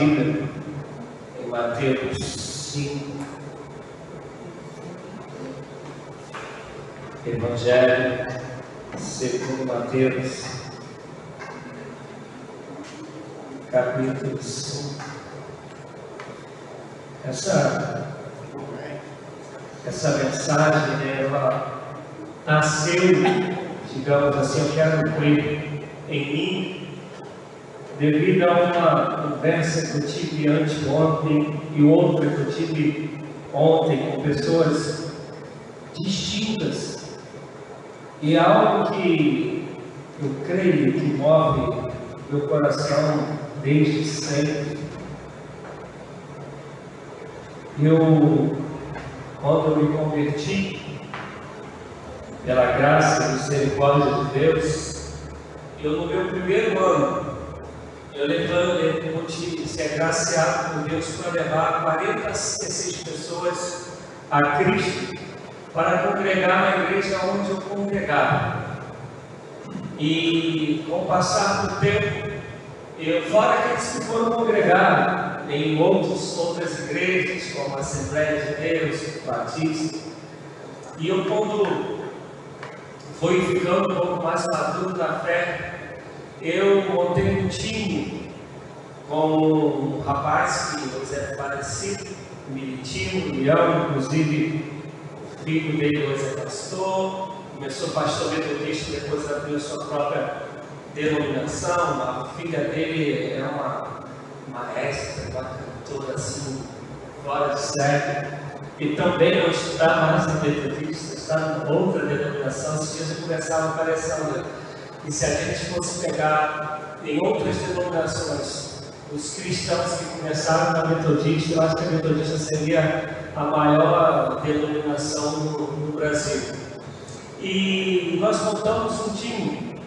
Bíblia em Mateus 5. Evangelho segundo Mateus, capítulo 5. Essa mensagem, ela nasceu, digamos assim, eu quero crer em mim, devido a uma conversa que eu tive anteontem e outra que eu tive ontem com pessoas distintas, e algo que eu creio que move meu coração desde sempre. Quando eu me converti, pela graça e misericórdia de Deus, no meu primeiro ano, eu pude ser agraciado por Deus para levar 46 pessoas a Cristo, para congregar na igreja onde eu congregava. E com o passar do tempo, fora aqueles que foram congregar em outras igrejas, como a Assembleia de Deus, Batista, e eu, quando fui ficando um pouco mais maduro na fé, eu montei um time com um rapaz que hoje é parecido, Militino, Leão, inclusive o filho dele hoje é pastor, começou pastor metodista, depois abriu sua própria denominação. A filha dele é uma maestra, uma cantora assim, fora de série, e também não está mais na metodista, está em outra denominação. Esses dias eu conversava aparecendo, e se a gente fosse pegar em outras denominações os cristãos que começaram na metodista, eu acho que a metodista seria a maior denominação no Brasil. E nós montamos um time,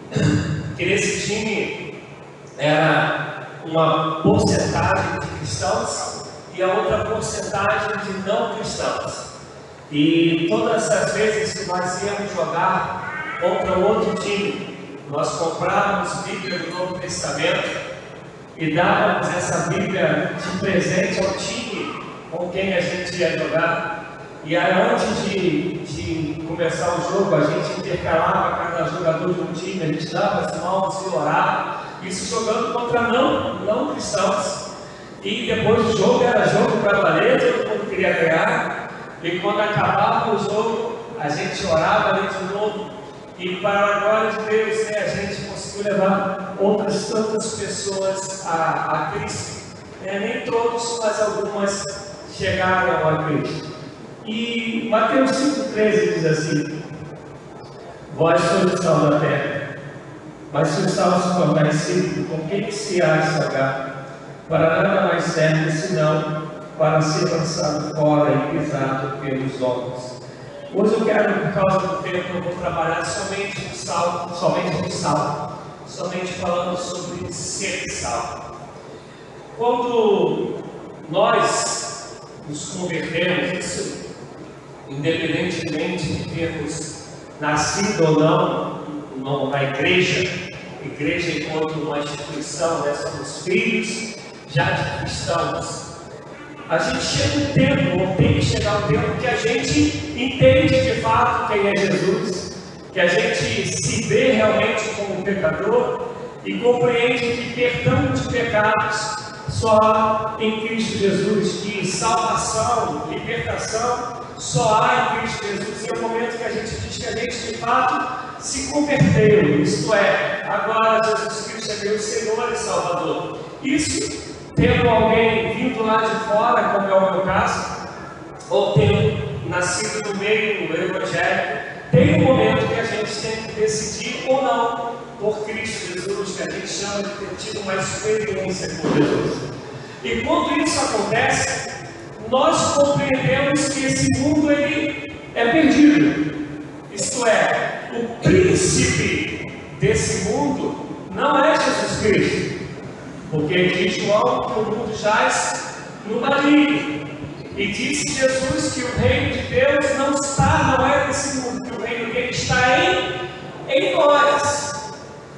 que nesse time era uma porcentagem de cristãos e a outra porcentagem de não cristãos. E todas as vezes que nós íamos jogar contra outro time, nós comprávamos Bíblia do Novo Testamento e dávamos essa Bíblia de presente ao time com quem a gente ia jogar. E aí, antes de começar o jogo, a gente intercalava cada jogador de um time, a gente dava as mãos e orava, isso jogando contra não cristãos. E depois do jogo era jogo para valer, todo mundo queria ganhar, e quando acabava o jogo, a gente orava ali de novo. E para a glória de Deus, a gente conseguiu levar outras tantas pessoas a Cristo. Nem todos, mas algumas chegaram a Cristo. E Mateus 5,13 diz assim: vós sois o sal da terra, mas se o sal se tornar insípido, com quem se há de salgar? Para nada mais serve senão para ser lançado fora e pisado pelos homens. Hoje eu quero, por causa do tempo, eu vou trabalhar somente no sal, somente falando sobre ser sal. Quando nós nos convertemos, isso independentemente de termos nascido ou não na igreja enquanto uma instituição, somos filhos já de cristãos. A gente chega um tempo, ou tem que chegar um tempo, que a gente entende de fato quem é Jesus, que a gente se vê realmente como um pecador e compreende que perdão de pecados só há em Cristo Jesus, que salvação, libertação só há em Cristo Jesus. E é o momento que a gente diz que a gente de fato se converteu, isto é, agora Jesus Cristo é meu Senhor e Salvador. Isso tendo alguém vindo lá de fora, como é o meu caso, ou tendo nascido no meio do Evangelho, tem um momento que a gente tem que decidir ou não por Cristo Jesus, que a gente chama de ter tido uma experiência com Jesus. E quando isso acontece, nós compreendemos que esse mundo ele é perdido. Isto é, o príncipe desse mundo não é Jesus Cristo. Porque diz João que o mundo jaz no maligno. E disse Jesus que o reino de Deus não é desse mundo, que o reino dele está em nós.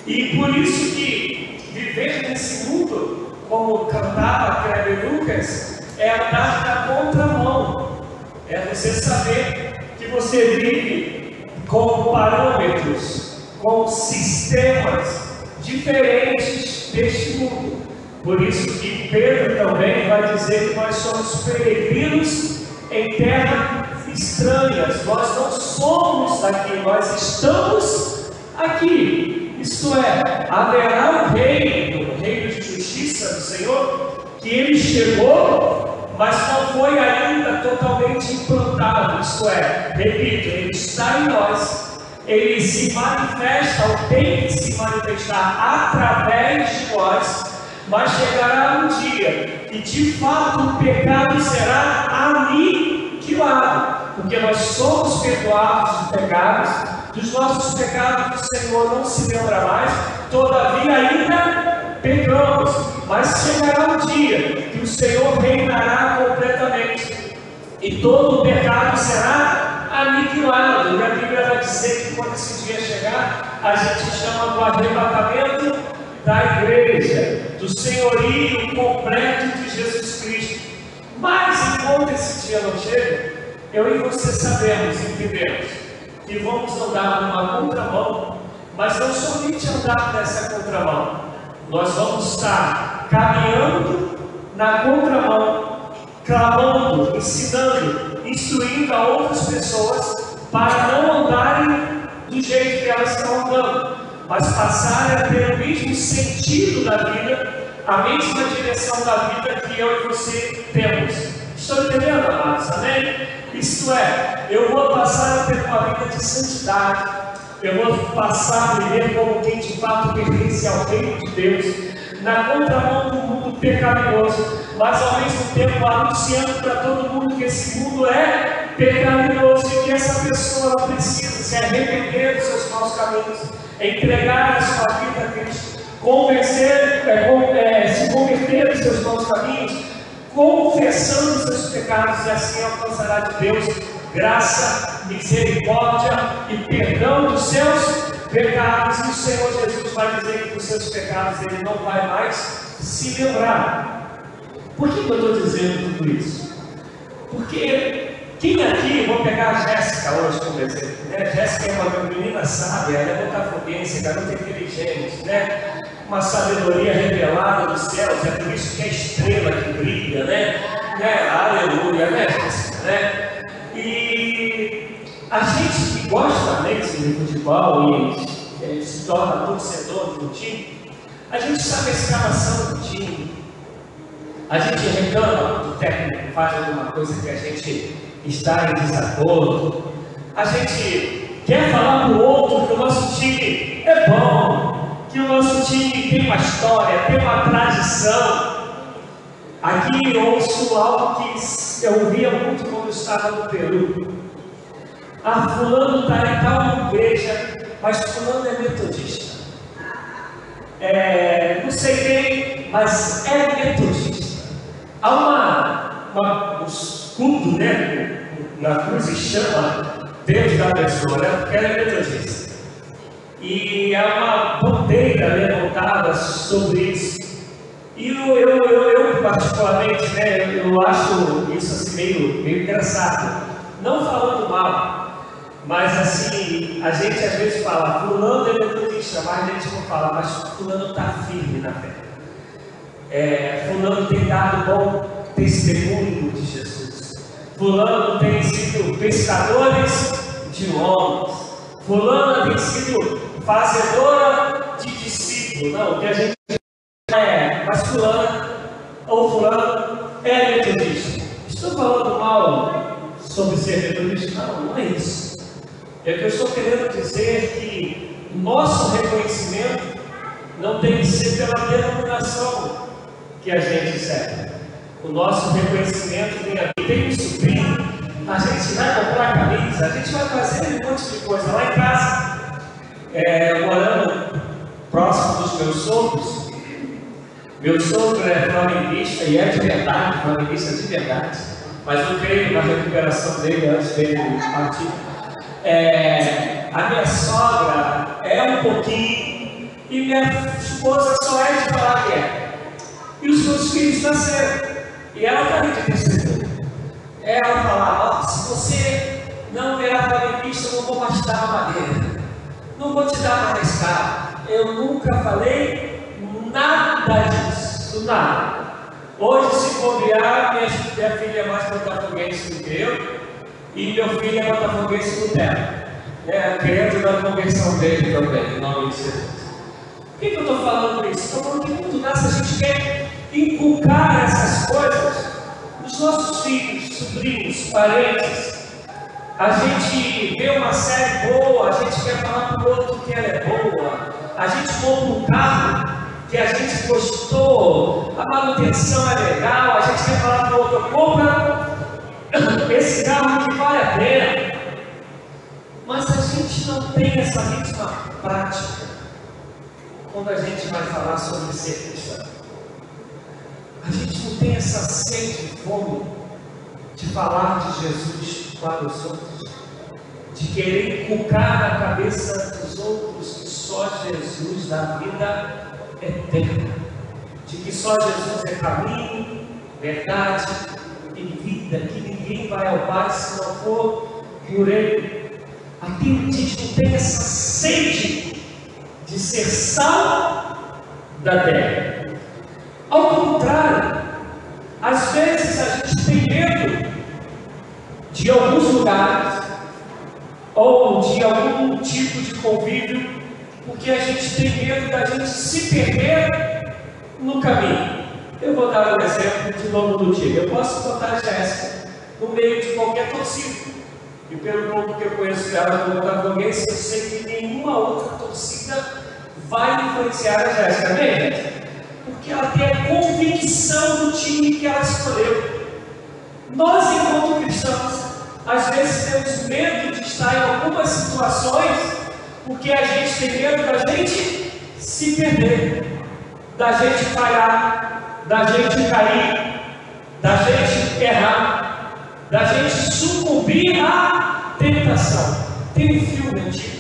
E por isso que viver nesse mundo como cantava Kleber Lucas, é andar na contramão. É você saber que você vive com parâmetros, com sistemas diferentes deste mundo. Por isso que Pedro também vai dizer que nós somos peregrinos em terras estranhas. Nós não somos daqui, nós estamos aqui. Isto é, haverá um reino de justiça do Senhor, que ele chegou, mas não foi ainda totalmente implantado. Isto é, repito, ele está em nós, ele se manifesta, ou tem que se manifestar através de nós, mas chegará um dia que de fato o pecado será aniquilado, porque nós somos perdoados dos pecados, dos nossos pecados o Senhor não se lembra mais, todavia ainda pecamos, mas chegará um dia que o Senhor reinará completamente e todo o pecado será aniquilado. E a Bíblia vai dizer que quando esse dia chegar, a gente chama do arrebatamento da igreja, do senhorio completo de Jesus Cristo. Mas enquanto esse dia não chega, eu e você sabemos, entendemos que vamos andar numa contramão, mas não somente andar nessa contramão, nós vamos estar caminhando na contramão, clamando, ensinando, instruindo a outras pessoas para não andarem do jeito que elas estão andando, mas passarem a ter o mesmo sentido da vida, a mesma direção da vida que eu e você temos. Estão entendendo, amados? Amém? Isto é, eu vou passar a ter uma vida de santidade, eu vou passar a viver como quem de fato pertence ao reino de Deus, na contramão do mundo pecaminoso, mas ao mesmo tempo anunciando para todo mundo que esse mundo é pecaminoso e que essa pessoa precisa se arrepender dos seus maus caminhos, entregar a sua vida a Cristo, se converter dos seus maus caminhos, confessando os seus pecados, e assim alcançará de Deus graça, misericórdia e perdão dos seus pecados. E o Senhor Jesus vai dizer que dos seus pecados ele não vai mais se lembrar. Por que eu estou dizendo tudo isso? Porque quem aqui, vou pegar a Jéssica hoje como exemplo, né? Jéssica é uma menina sábia, ela é botafoguense, garota inteligente, né? Uma sabedoria revelada dos céus, é por isso que é a estrela que brilha, né? Aleluia, né, Jéssica, né? E a gente que gosta mesmo de futebol e se torna torcedor do time, a gente sabe a escalação do time, a gente reclama do técnico, faz alguma coisa que a gente está em desacordo, a gente quer falar para o outro que o nosso time é bom, que o nosso time tem uma história, tem uma tradição. Aqui eu ouço algo que eu ouvia muito quando eu estava no Peru. Fulano está em tal igreja, mas fulano é metodista. Não sei quem, mas é metodista. Há um escudo, né, na cruz e chama dentro da pessoa, né, porque ela é metodista. E há uma bandeira levantada sobre isso. E eu particularmente, né, eu acho isso assim meio engraçado. Não falando mal, mas assim, a gente às vezes fala, fulano é metodista, mas a gente não fala, mas fulano está firme na fé. Fulano tem dado bom testemunho de Jesus. Fulano tem sido pescadores de homens. Fulano tem sido fazedora de discípulos. Não, que a gente mas fulano ou fulano é metodista. Estou falando mal sobre ser metodista? Não é isso. É que eu estou querendo dizer que nosso reconhecimento não tem que ser pela denominação que a gente serve. O nosso reconhecimento tem um sobrinho, a gente vai comprar camisa, a gente vai fazer um monte de coisa lá em casa, morando próximo dos meus sogros. Meu sogro é flamenguista e é de verdade, flamenguista de verdade, mas eu creio na recuperação dele antes dele partir. A minha sogra é um pouquinho, e minha esposa só é de falar que é. E os meus filhos nasceram. E ela está ali de testemunha. Ela fala: se você não virar flamenguista, eu não vou mais te dar uma madeira, não vou te dar mais carro. Eu nunca falei nada disso, nada. Hoje, se bobear, minha filha é mais botafoguense do que eu, e meu filho é botafoguense do dela. Querendo da conversão dele também, em nome de Jesus. Por que eu estou falando isso? Estou falando que quando nasce a gente quer inculcar essas coisas nos nossos filhos, sobrinhos, parentes. A gente vê uma série boa, a gente quer falar para o outro que ela é boa. A gente compra um carro que a gente gostou, a manutenção é legal, a gente quer falar para o outro: compra esse carro que vale a pena. Mas a gente não tem essa mesma prática quando a gente vai falar sobre ser cristão. A gente não tem essa sede e fome de falar de Jesus para os outros, de querer inculcar na cabeça dos outros que só Jesus dá vida eterna, de que só Jesus é caminho, verdade e vida, que ninguém vai ao Pai se não for por Ele. A gente não tem essa sede de ser sal da terra. Ao contrário, às vezes a gente tem medo de alguns lugares ou de algum tipo de convívio, porque a gente tem medo da gente se perder no caminho. Eu vou dar um exemplo de novo do dia. Eu posso botar a Jéssica no meio de qualquer torcida, e pelo pouco que eu conheço dela como botafoguense, eu sei que nenhuma outra torcida vai influenciar a Jéssica, amém, gente? Porque ela tem a convicção do time que ela escolheu. Nós, enquanto cristãos, às vezes temos medo de estar em algumas situações, porque a gente tem medo da gente se perder, da gente falhar, da gente cair, da gente errar, da gente sucumbir à tentação. Tem um filme antigo,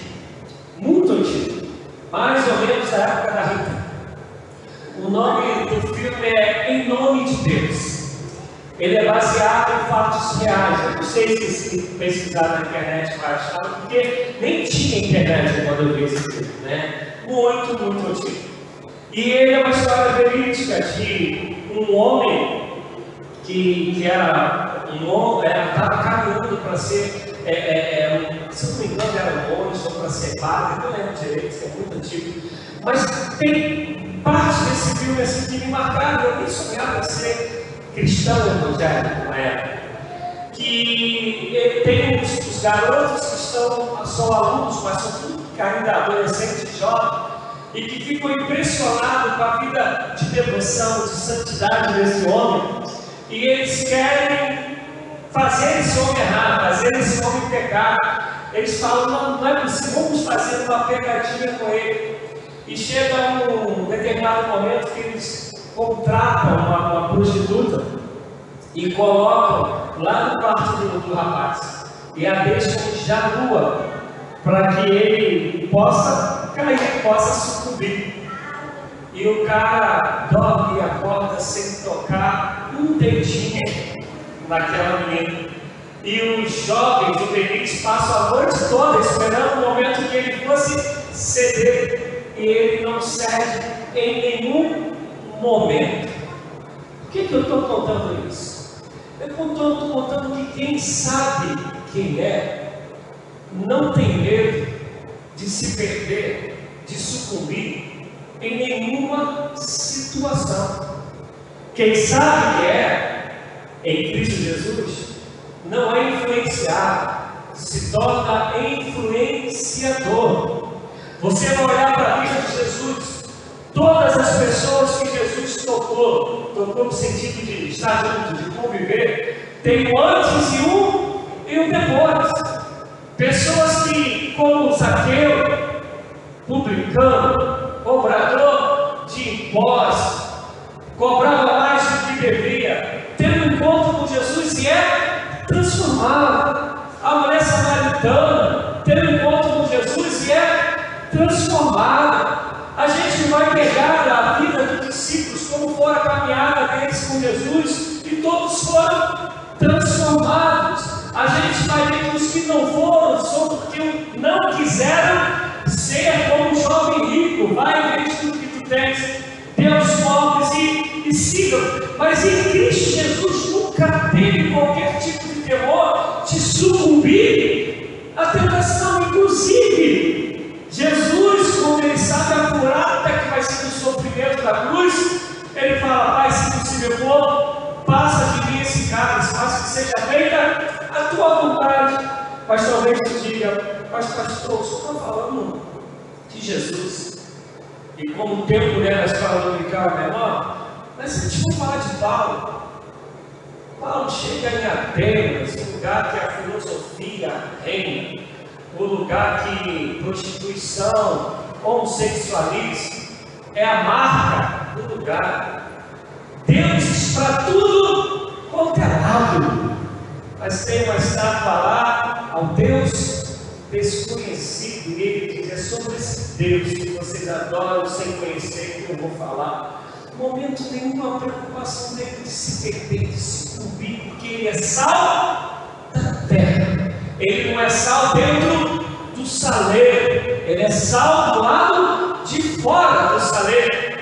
muito antigo, mais ou menos da época da Rita. O nome do filme é Em Nome de Deus. Ele é baseado em fatos reais. Eu não sei se pesquisar na internet vai achar, porque nem tinha internet quando eu vi esse filme, né? Muito, muito antigo. E ele é uma história verídica de um homem que era um homem, estava caminhando para ser, se não me engano, era um monge ou para ser padre, não lembro direito, isso é muito antigo. Mas tem parte desse filme assim, que me marcaram. Eu nem sonhava ser cristão evangélico na época. Que tem os garotos que são alunos, mas são tudo ainda adolescentes, jovens, e que ficam impressionados com a vida de devoção, de santidade desse homem, e eles querem fazer esse homem errar, fazer esse homem pecar. Eles falam: não é possível, vamos fazer uma pegadinha com ele. E chega um determinado momento que eles contratam uma prostituta e colocam lá no quarto do rapaz e a deixam já nua, para que ele possa cair, possa sucumbir. E o cara dorme e acorda sem tocar um dedinho naquela menina. E os jovens juvenis passam a noite toda esperando o momento que ele fosse ceder. E ele não cede em nenhum momento. Por que eu estou contando isso? Eu estou contando que quem sabe quem é, não tem medo de se perder, de sucumbir em nenhuma situação. Quem sabe que é em Cristo Jesus, não é influenciado, se torna influenciador. Você vai olhar para a vida de Jesus, todas as pessoas que Jesus tocou no sentido de estar junto, de conviver, tem um antes e um depois. Pessoas que, como Zaqueu, publicano, cobrador de impostos, cobrava mais do que devia, teve um encontro com Jesus e é transformado. A mulher samaritana teve um encontro com Jesus e é transformada. A gente vai pegar a vida dos discípulos, como foi a caminhada deles com Jesus, e todos foram transformados. A gente vai ver que os que não foram, só porque não quiseram ser como um jovem rico. Vai, vende tudo que tu tens, dê aos pobres e sigam. Mas em Cristo Jesus nunca teve qualquer tipo de temor de sucumbir à tentação. Inclusive, Jesus, quando ele sabe a furada que vai ser o sofrimento da cruz, ele fala: Pai, se possível for, passa de mim esse cálice, mas que seja feita a tua vontade. Mas talvez tu diga: mas pastor, só está falando de Jesus. E como o tempo na escola dominical é menor, mas se a gente for falar de Paulo, Paulo chega em Atenas, um lugar que a filosofia reina, um lugar que prostituição, homossexualismo é a marca do lugar. Deuses para tudo quanto é lado. Mas tem uma estátua lá ao Deus desconhecido, e ele diz: é sobre esse Deus que vocês adoram sem conhecer que eu vou falar. Momento nenhum a preocupação dele de se perder, de se cobrir, porque ele é sal da terra. Ele não é sal dentro do saleiro, ele é sal do lado de fora do saleiro,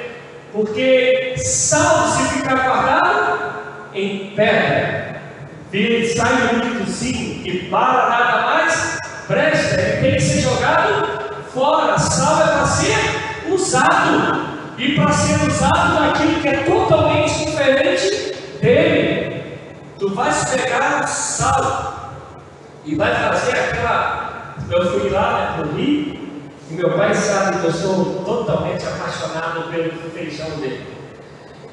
porque sal, se ficar guardado em pedra, ele sai muito docinho e para nada mais presta. Ele tem que ser jogado fora. Sal é para ser usado, e para ser usado naquilo que é totalmente diferente dele. Tu vais pegar o sal e vai fazer aquela. Eu fui lá no Rio, e meu pai sabe que eu sou totalmente apaixonado pelo feijão dele.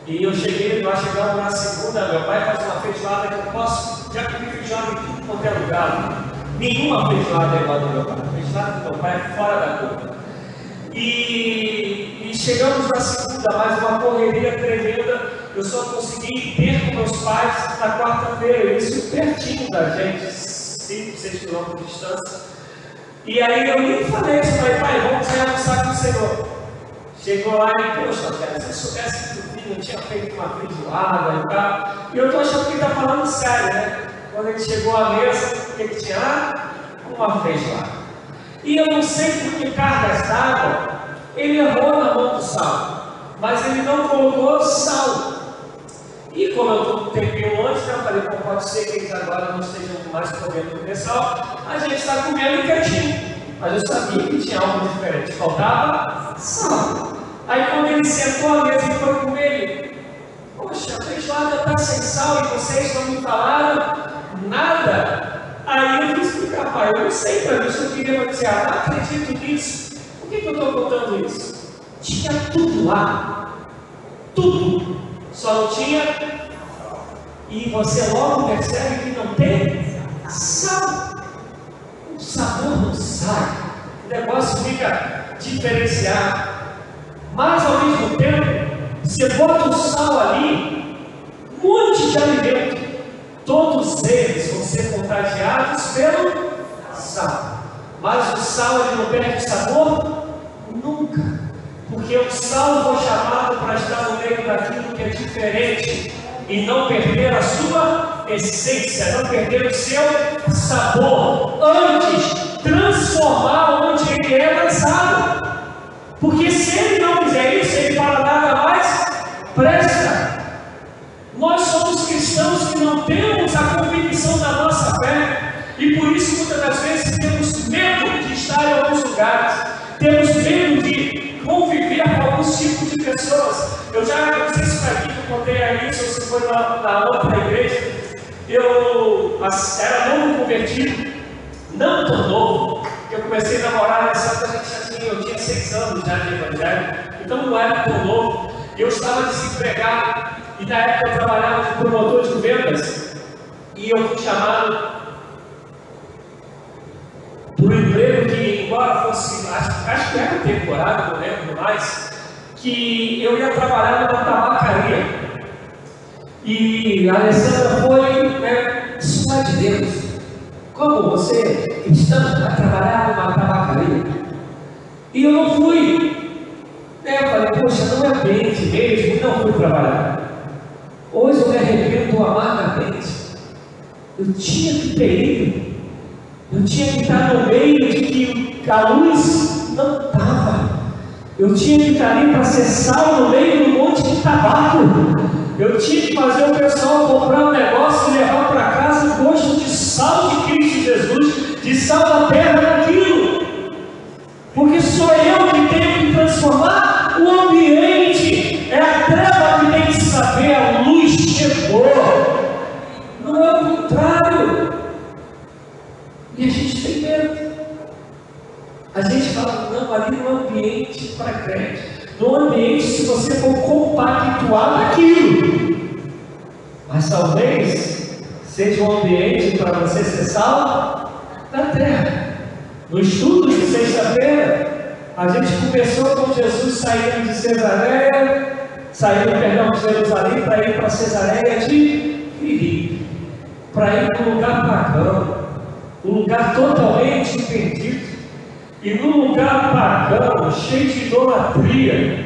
E eu cheguei, nós chegamos na segunda, meu pai faz uma feijoada que eu posso, já comi feijoada em tudo quanto é lugar. Nenhuma feijoada é igual do meu pai. A feijoada do meu pai é fora da curva. E chegamos na segunda, mais uma correria tremenda. Eu só consegui ter com meus pais na quarta-feira, isso pertinho da gente, 5, 6 quilômetros de distância. E aí eu nem falei isso, falei: pai, vamos sair almoçar com o Senhor. Chegou lá e: poxa, cara, se eu soubesse que o filho não tinha feito uma feijoada e tal. E eu estou achando que ele está falando sério, né? Quando ele chegou à mesa, o que tinha lá? Uma feijoada. E eu não sei por que cargas d'água ele errou na mão do sal, mas ele não colocou sal. E como eu estou um tempinho antes, eu falei: pô, pode ser que eles agora não estejam mais comendo comer sal, a gente está comendo quietinho. Mas eu sabia que tinha algo diferente, faltava sal. Aí quando ele sentou à mesa e foi comer, ele: poxa, a feijoada está sem sal e vocês não me falaram nada. Aí eu fui explicar: pai, eu não sei para mim, eu queria dizer, não acredito nisso. Por que eu estou contando isso? Tinha tudo lá, tudo, só não tinha. E você logo percebe que não tem sal, o sabor não sai, o negócio fica diferenciado. Mas ao mesmo tempo, você bota o sal ali, um monte de alimento, todos eles vão ser contagiados pelo sal. Mas o sal ele não perde o sabor? Nunca. Porque o sal foi chamado para estar no meio daquilo que é diferente e não perder a sua essência, não perder o seu sabor. Antes, transformar onde ele é lançado. Porque se ele não fizer isso, ele para nada mais presta. Nós somos cristãos que não temos a convicção da nossa fé, e por isso muitas das vezes temos medo de estar em alguns lugares, temos medo de conviver com alguns tipos de pessoas. Eu já não sei se foi aqui que eu contei a isso, ou se foi na outra igreja. Eu era novo convertido, não tão novo. Eu comecei a namorar nessa época, eu tinha 6 anos já de evangelho, então não era tão novo. Eu estava desempregado, e na época eu trabalhava de promotor de vendas, e eu fui chamado para um emprego que, embora fosse, acho que era temporário, não lembro mais, que eu ia trabalhar numa tabacaria. E a Alessandra foi, né, isso não é de Deus. Como você, cristão, vai trabalhar numa tabacaria? E eu não fui. falei, poxa, não é ambiente mesmo, e não fui trabalhar. Hoje eu me arrependo amargamente. Eu tinha que ter ido. Eu tinha que estar no meio de que a luz não estava. Eu tinha que estar ali para ser sal no meio do monte de tabaco. Eu tinha que fazer o pessoal comprar um negócio e levar para casa o gosto de sal de Cristo Jesus, de sal da terra daquilo. Porque sou eu que tenho que transformar o ambiente. É a treva que tem que saber, a luz chegou. Não é o contrário. E a gente tem medo. A gente fala, não, ali no ambiente para crente. No ambiente, se você for compactuar naquilo. Mas talvez seja um ambiente para você ser salvo da terra. No estudo de sexta-feira, a gente começou com Jesus saindo de Cesareia, de Jerusalém, para ir para Cesareia de Filipe, para ir para um lugar pagão, um lugar totalmente perdido. E num lugar pagão, cheio de idolatria,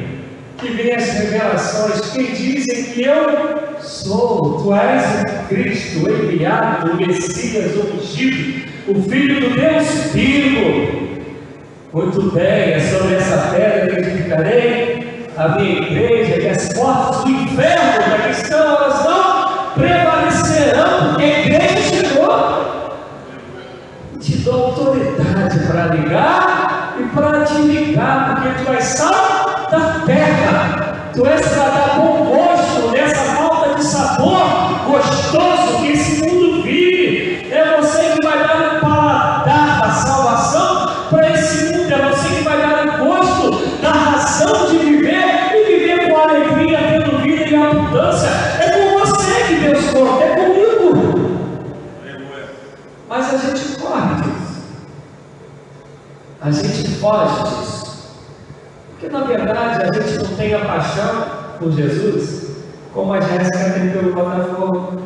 que vem as revelações que dizem que eu sou, tu és o Cristo, o enviado, o Messias, o ungido, o Filho do Deus vivo. Muito bem, é sobre essa pedra que edificarei a minha igreja, e as portas do inferno da questão, elas não prevalecerão, porque a igreja chegou. Te dou autoridade para ligar e para te ligar, porque tu és sal da terra, tu és para dar bom gosto nessa falta de sabor gostoso que esse mundo vive. É você que vai dar o paladar da salvação para esse mundo, é você que vai dar o gosto da razão de viver e viver com alegria, tendo vida em abundância. É com você que Deus conta, é comigo. Mas a gente corre disso. A gente foge disso. Porque na verdade a gente não tem a paixão por Jesus como a Jéssica tem pelo Botafogo,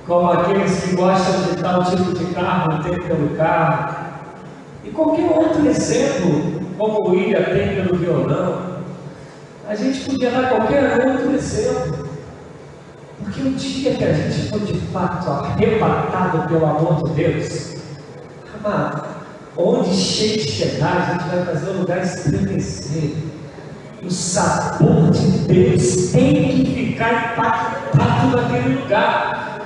como aqueles que gostam de tal tipo de carro tem pelo carro, e qualquer outro exemplo, como o William tem pelo violão. A gente podia dar qualquer outro exemplo. Porque o dia que a gente for de fato arrebatado pelo amor de Deus, amado, onde cheio de chegar, a gente vai fazer o lugar estremecer. O sabor de Deus tem que ficar impactado naquele lugar.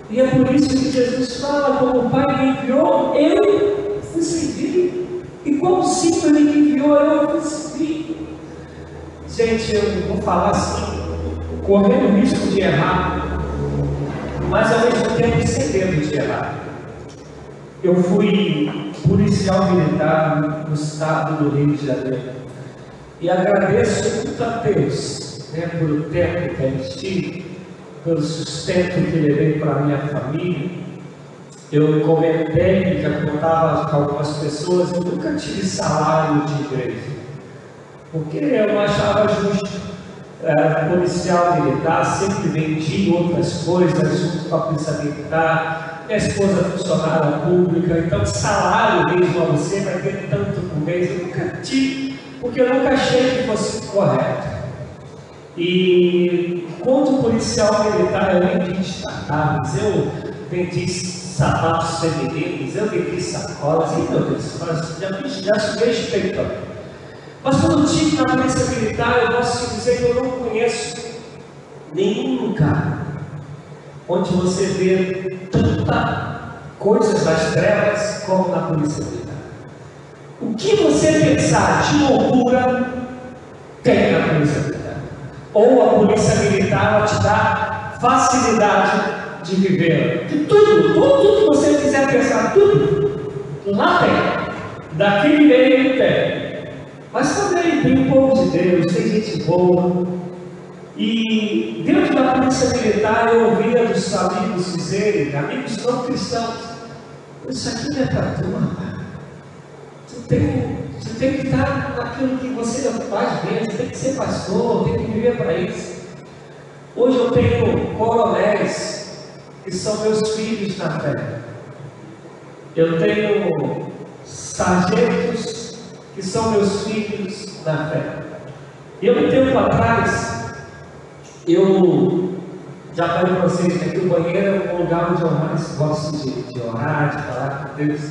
E é por isso que Jesus fala, como o Pai me enviou, eu fui servir. E como o Filho me enviou, eu fui servir. Gente, eu vou falar assim, correndo o risco de errar, mas ao mesmo tempo sem medo de errar. Eu fui policial militar no estado do Rio de Janeiro e agradeço muito a Deus, pelo tempo que assisti, pelo sustento que levei para a minha família. Eu comentei, já contava com algumas pessoas, eu nunca tive salário de igreja, porque eu não achava justo. Era policial militar, sempre vendia outras coisas junto com a polícia militar. Minha esposa é funcionária pública, então salário mesmo a você vai ter tanto por mês. Eu nunca tive, porque eu nunca achei que fosse correto. E quanto policial militar, eu vendi descartáveis, eu vendi sapatos femininos, eu vendi sacolas, e meu Deus, já cheguei expectando. Mas quando eu estive na polícia militar, eu posso te dizer que eu não conheço nenhum lugar onde você vê tanta coisas das trevas como na polícia militar. O que você pensar de loucura tem na polícia militar. Ou a polícia militar vai te dar facilidade de viver. De tudo que você quiser pensar, tudo lá tem. Daquele meio tem. Mas também tem o povo de Deus, tem gente boa. E dentro da polícia militar eu ouvia dos amigos dizerem, amigos não cristãos, isso aqui não é para tu, rapaz. Você tem que estar naquilo que você faz bem, você tem que ser pastor, tem que viver para isso. Hoje eu tenho coronéis que são meus filhos na fé. Eu tenho sargentos que são meus filhos na fé. E um tempo atrás, eu já falei para vocês que o banheiro é um lugar onde eu mais gosto de orar, de falar com Deus.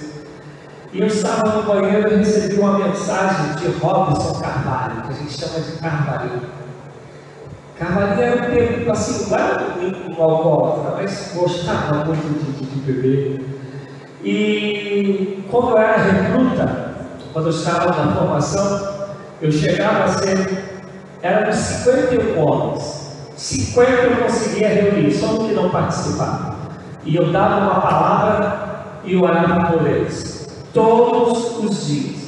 E eu estava no banheiro e recebi uma mensagem de Robson Carvalho, que a gente chama de Carvalho. Carvalho era um tempo assim, não era um alcoólatra, mas gostava muito de beber. E quando eu era recruta, quando eu estava na formação, eu chegava a ser, éramos 51 homens, 50 eu conseguia reunir, só um que não participava. E eu dava uma palavra e orava por eles, todos os dias.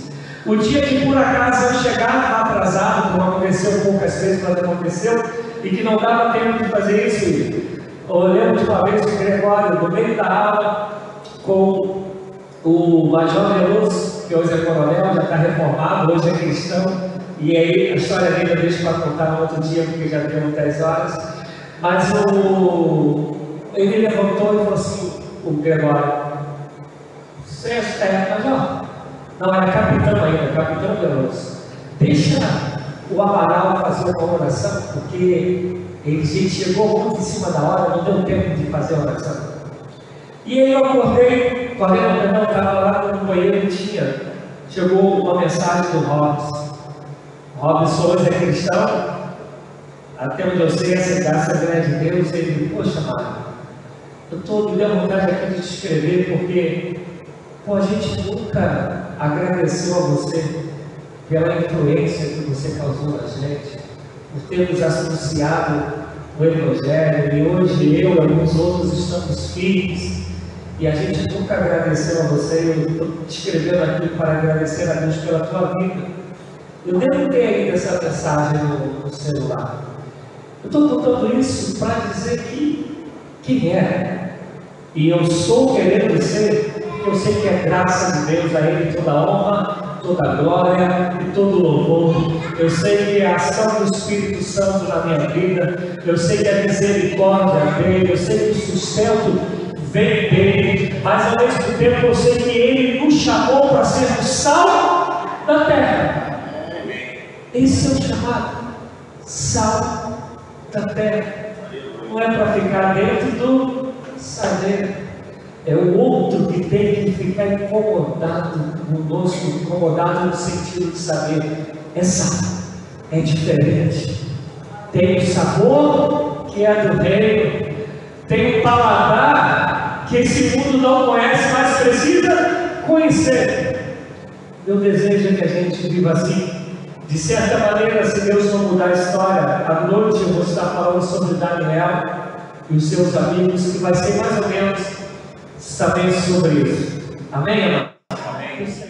O dia que por acaso eu chegava atrasado, como aconteceu poucas vezes, mas aconteceu, e que não dava tempo de fazer isso, eu lembro de uma vez o Gregório, no meio da aula, com o Major Veloso, que hoje é coronel, já está reformado, hoje é cristão, e aí a história dele eu deixo para contar no outro dia, porque já deu 10 horas, mas ele levantou e falou assim, o Gregório, você é Major? Não, era capitão ainda, capitão Veloso, deixa o Amaral fazer uma oração, porque ele chegou muito em cima da hora, não deu tempo de fazer a oração. E aí eu acordei, estava lá no banheiro e chegou uma mensagem do Robson. Robson hoje é cristão, até onde eu sei, essa graça grande de Deus. Ele, poxa, Mário, eu me dando vontade aqui de te escrever, porque a gente nunca agradeceu a você pela influência que você causou na gente, por termos anunciado o Evangelho, e hoje eu e alguns outros estamos firmes, e a gente nunca agradeceu a você. Eu estou te escrevendo aqui para agradecer a Deus pela tua vida. Eu devo ter ainda essa mensagem no celular. Eu estou contando isso para dizer quem é, e eu sou querendo ser, porque eu sei que é graça de Deus, a Ele toda honra, toda glória e todo louvor. Eu sei que é a ação do Espírito Santo na minha vida, eu sei que a misericórdia dele, eu sei que o sustento vem dele, mas ao mesmo tempo eu sei que ele nos chamou para ser o sal da terra. Esse é o chamado, sal da terra. Não é para ficar dentro do sadeiro, é o outro que tem que ficar incomodado conosco, incomodado no sentido de saber, é sal, é diferente, tem o sabor que é do reino, tem o paladar que esse mundo não conhece, mas precisa conhecer. Meu desejo é que a gente viva assim. De certa maneira, se Deus não mudar a história, à noite eu vou estar falando sobre Daniel e os seus amigos, que vai ser mais ou menos também sobre isso. Amém, irmão? Amém.